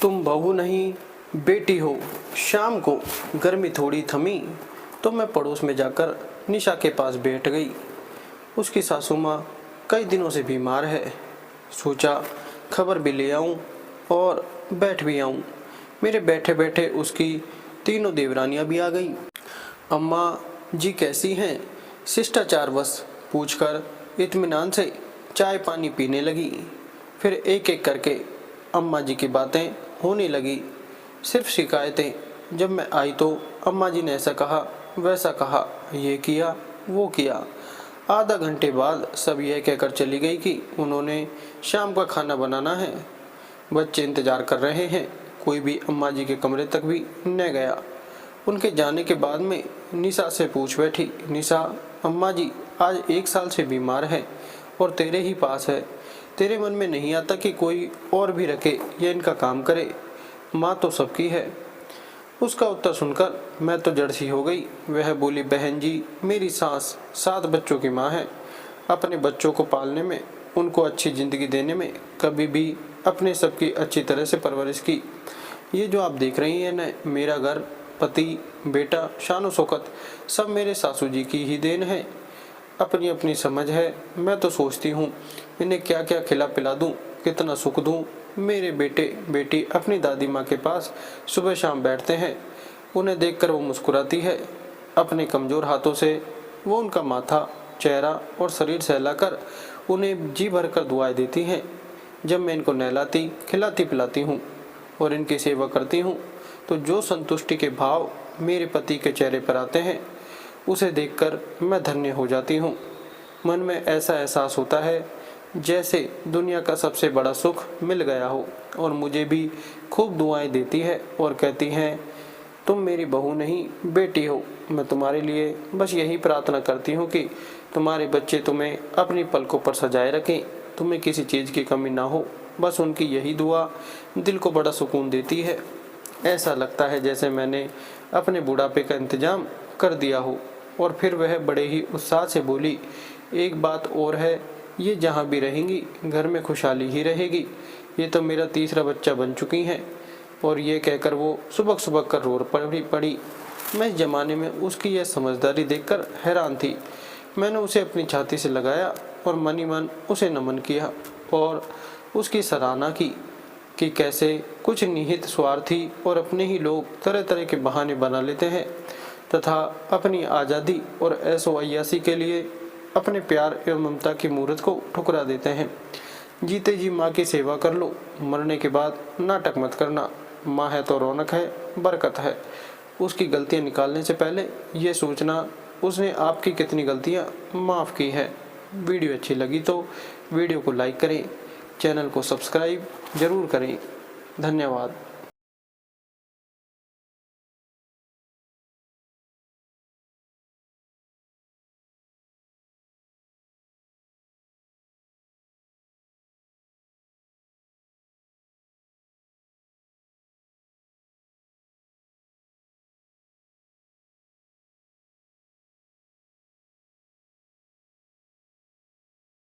तुम बहू नहीं बेटी हो। शाम को गर्मी थोड़ी थमी तो मैं पड़ोस में जाकर निशा के पास बैठ गई। उसकी सासू माँ कई दिनों से बीमार है। सोचा खबर भी ले आऊं और बैठ भी आऊं। मेरे बैठे बैठे उसकी तीनों देवरानियां भी आ गई। अम्मा जी कैसी हैं? शिष्टाचारवश पूछकर इत्मीनान से चाय पानी पीने लगी। फिर एक एक करके अम्मा जी की बातें होने लगी, सिर्फ शिकायतें। जब मैं आई तो अम्मा जी ने ऐसा कहा वैसा कहा, ये किया वो किया। आधा घंटे बाद सब यह कहकर चली गई कि उन्होंने शाम का खाना बनाना है। बच्चे इंतजार कर रहे हैं। कोई भी अम्मा जी के कमरे तक भी न गया। उनके जाने के बाद में निशा से पूछ बैठी, निशा अम्मा जी आज 1 साल से बीमार है और तेरे ही पास है। तेरे मन में नहीं आता कि कोई और भी रखे या इनका काम करे? माँ तो सबकी है। उसका उत्तर सुनकर मैं तो जड़ सी हो गई। वह बोली, बहन जी मेरी सास 7 बच्चों की माँ है। अपने बच्चों को पालने में, उनको अच्छी ज़िंदगी देने में कभी भी अपने सबकी अच्छी तरह से परवरिश की। ये जो आप देख रही हैं न, मेरा घर, पति, बेटा, शानो शौकत सब मेरे सासू जी की ही देन है। अपनी अपनी समझ है। मैं तो सोचती हूँ इन्हें क्या क्या खिला पिला दूँ, कितना सुख दूँ। मेरे बेटे बेटी अपनी दादी माँ के पास सुबह शाम बैठते हैं। उन्हें देखकर वो मुस्कुराती है। अपने कमज़ोर हाथों से वो उनका माथा, चेहरा और शरीर सहलाकर उन्हें जी भरकर दुआएं देती हैं। जब मैं इनको नहलाती खिलाती पिलाती हूँ और इनकी सेवा करती हूँ तो जो संतुष्टि के भाव मेरे पति के चेहरे पर आते हैं, उसे देखकर मैं धन्य हो जाती हूँ। मन में ऐसा एहसास होता है जैसे दुनिया का सबसे बड़ा सुख मिल गया हो। और मुझे भी खूब दुआएं देती है और कहती हैं, तुम मेरी बहू नहीं बेटी हो। मैं तुम्हारे लिए बस यही प्रार्थना करती हूँ कि तुम्हारे बच्चे तुम्हें अपनी पलकों पर सजाए रखें, तुम्हें किसी चीज़ की कमी ना हो। बस उनकी यही दुआ दिल को बड़ा सुकून देती है। ऐसा लगता है जैसे मैंने अपने बुढ़ापे का इंतजाम कर दिया हो। और फिर वह बड़े ही उत्साह से बोली, एक बात और है, ये जहाँ भी रहेंगी घर में खुशहाली ही रहेगी। ये तो मेरा तीसरा बच्चा बन चुकी हैं। और ये कहकर वो सुबह सुबह कर रो पड़ी। मैं इस ज़माने में उसकी यह समझदारी देखकर हैरान थी। मैंने उसे अपनी छाती से लगाया और मन ही मन उसे नमन किया और उसकी सराहना की कि कैसे कुछ निहित स्वार्थी और अपने ही लोग तरह तरह के बहाने बना लेते हैं तथा अपनी आज़ादी और ऐशो-अय्याशी के लिए अपने प्यार एवं ममता की मूर्त को ठुकरा देते हैं। जीते जी माँ की सेवा कर लो, मरने के बाद नाटक मत करना। माँ है तो रौनक है, बरकत है। उसकी गलतियाँ निकालने से पहले ये सोचना उसने आपकी कितनी गलतियाँ माफ़ की है। वीडियो अच्छी लगी तो वीडियो को लाइक करें, चैनल को सब्सक्राइब ज़रूर करें। धन्यवाद।